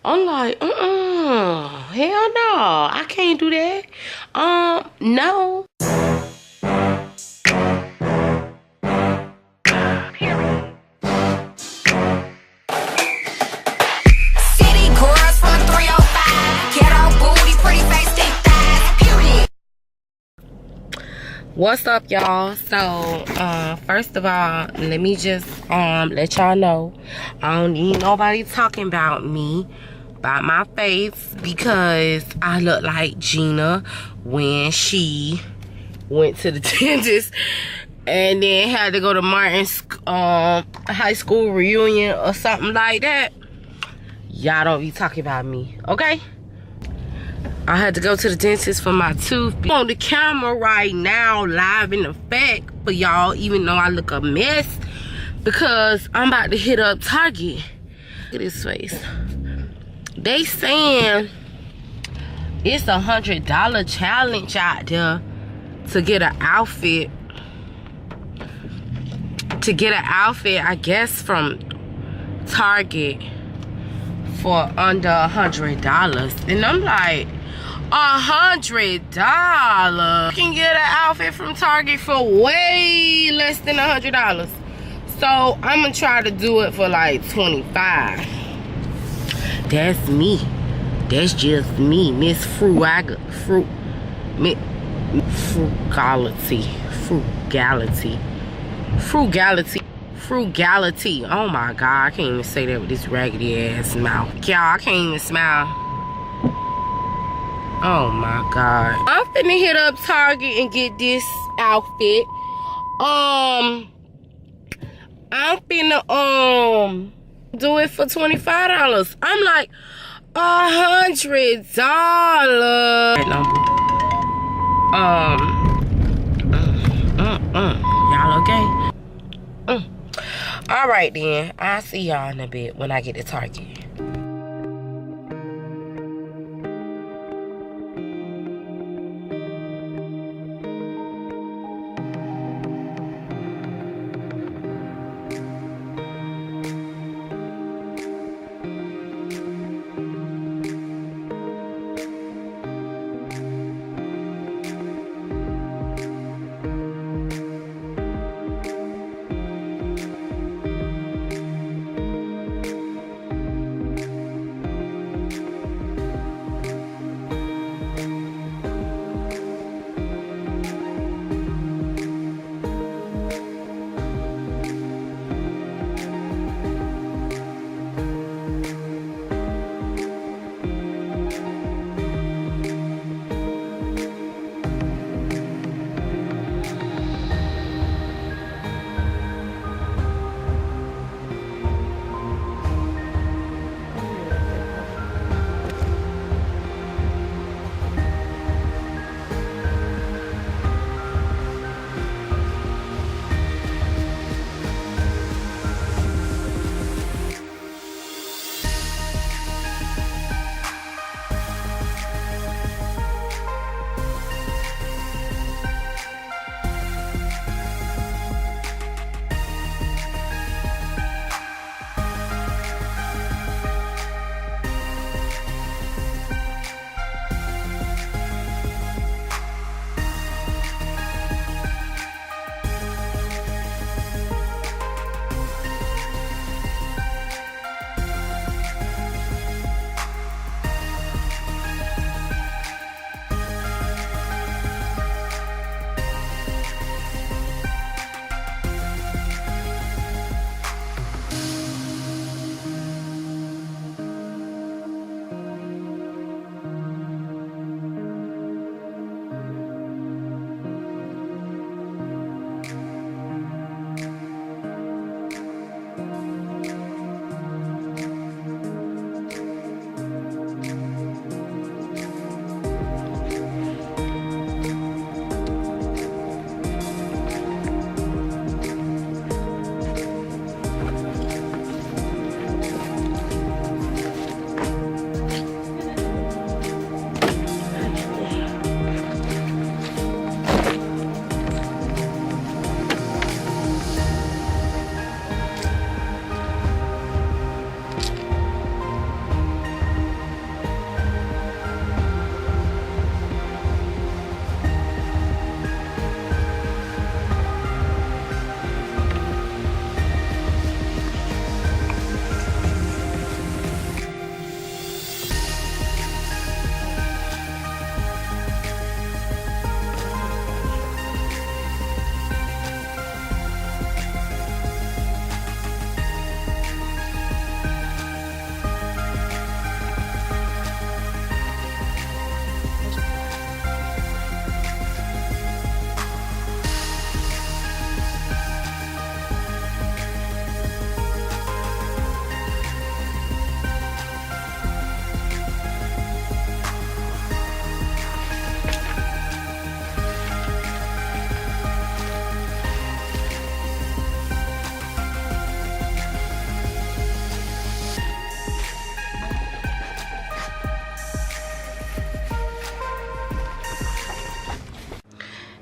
I'm like, hell no, I can't do that. No. City girls from the 305, ghetto booty, pretty face, thick thighs, period. What's up, y'all? So, first of all, let me just let y'all know I don't need nobody talking about me, about my face, because I look like Gina when she went to the dentist and then had to go to Martin's high school reunion or something like that. Y'all don't be talking about me, okay? I had to go to the dentist for my tooth. I'm on the camera right now, live in effect for y'all, even though I look a mess, because I'm about to hit up Target. Look at his face. They saying it's $100 challenge out there to get an outfit. To get an outfit, I guess, from Target for under $100. And I'm like, $100? You can get an outfit from Target for way less than $100. So I'm gonna try to do it for like $25. That's me. That's just me, Miss Frugality. Oh my God, I can't even say that with this raggedy ass mouth. Y'all, I can't even smile. Oh my God. I'm finna hit up Target and get this outfit. I'm finna do it for $25. I'm like, $100. Y'all okay? All right then. I'll see y'all in a bit when I get to Target.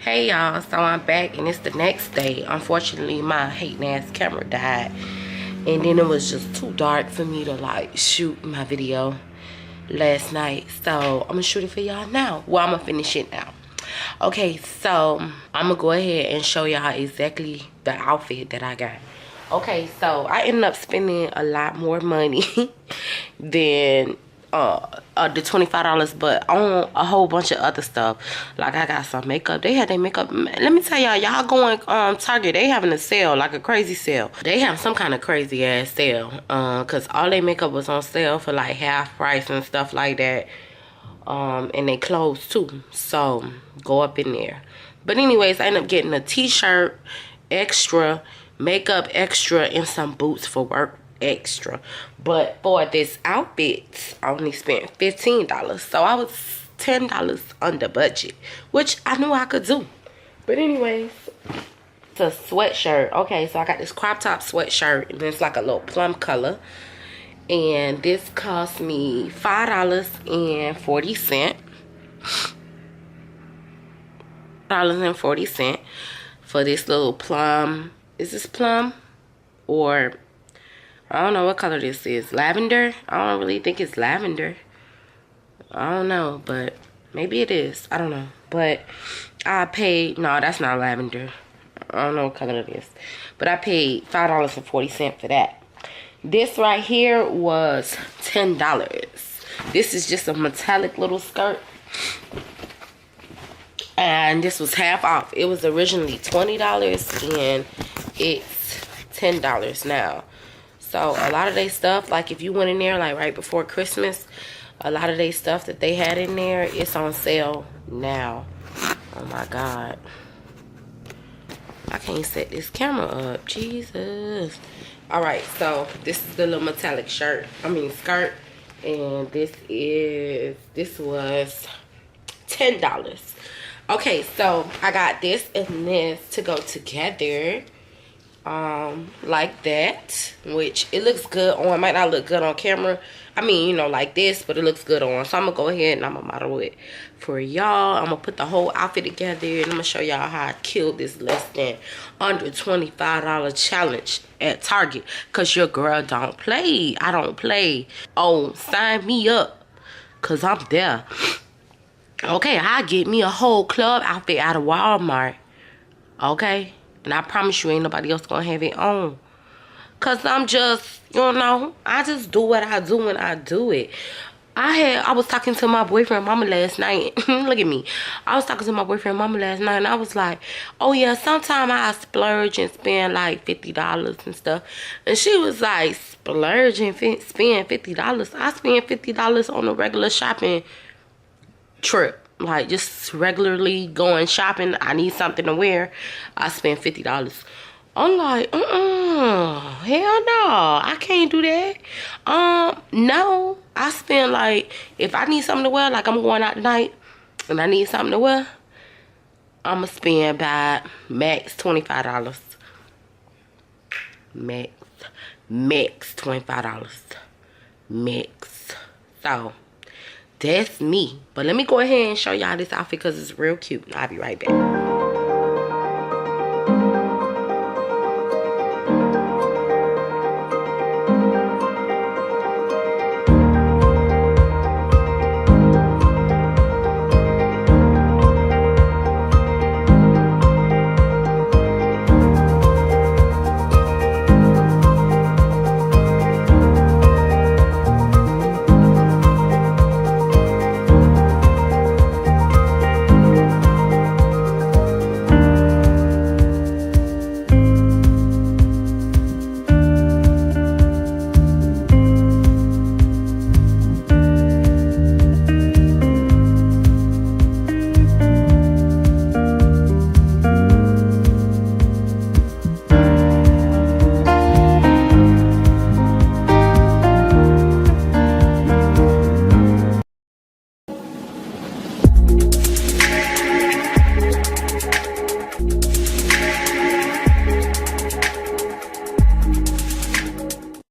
Hey y'all, so I'm back and it's the next day. Unfortunately, my hating ass camera died, and then it was just too dark for me to like shoot my video last night. So I'm gonna shoot it for y'all now. Well, I'm gonna finish it now. Okay, so I'm gonna go ahead and show y'all exactly the outfit that I got. Okay, so I ended up spending a lot more money than the $25, but on a whole bunch of other stuff. Like I got some makeup. They had their makeup. Let me tell y'all going Target, they having a sale, like a crazy sale. They have some kind of crazy ass sale, cause all their makeup was on sale for like half price and stuff like that. And they clothes too, so go up in there. But anyways, I ended up getting a t-shirt extra, makeup extra, and some boots for work extra. But for this outfit, I only spent $15, so I was $10 under budget, which I knew I could do. But anyways, it's a sweatshirt. Okay, so I got this crop top sweatshirt, and it's like a little plum color, and this cost me $5.40. $5.40 for this little plum. Is this plum? Or I don't know what color this is. Lavender? I don't really think it's lavender. I don't know, but maybe it is. I don't know. But I paid, no, that's not lavender. I don't know what color it is. But I paid $5.40 for that. This right here was $10. This is just a metallic little skirt. And this was half off. It was originally $20 and it's $10 now. So a lot of their stuff, like if you went in there like right before Christmas, a lot of their stuff that they had in there, it's on sale now. Oh my God. I can't set this camera up. Jesus. Alright, so this is the little metallic skirt. And this was $10. Okay, so I got this and this to go together. Like that, which it looks good on. It might not look good on camera. I mean, you know, like this, but it looks good on. So I'm gonna go ahead and I'm gonna model it for y'all. I'm gonna put the whole outfit together and I'm gonna show y'all how I killed this less than under $25 challenge at Target. Cause your girl don't play. I don't play. Oh, sign me up, cause I'm there. Okay, I get me a whole club outfit out of Walmart. Okay. And I promise you ain't nobody else gonna have it on. Cause I'm just, you know, I just do what I do when I do it. I was talking to my boyfriend mama last night. Look at me. I was talking to my boyfriend mama last night and I was like, oh yeah, sometime I splurge and spend like $50 and stuff. And she was like, splurge and spend $50? I spend $50 on a regular shopping trip. Like just regularly going shopping. I need something to wear. I spend $50. I'm like, hell no, I can't do that. No, I spend like, if I need something to wear, like I'm going out tonight and I need something to wear, I'ma spend by max $25. Max $25. Max. So that's me. But let me go ahead and show y'all this outfit because it's real cute. I'll be right back.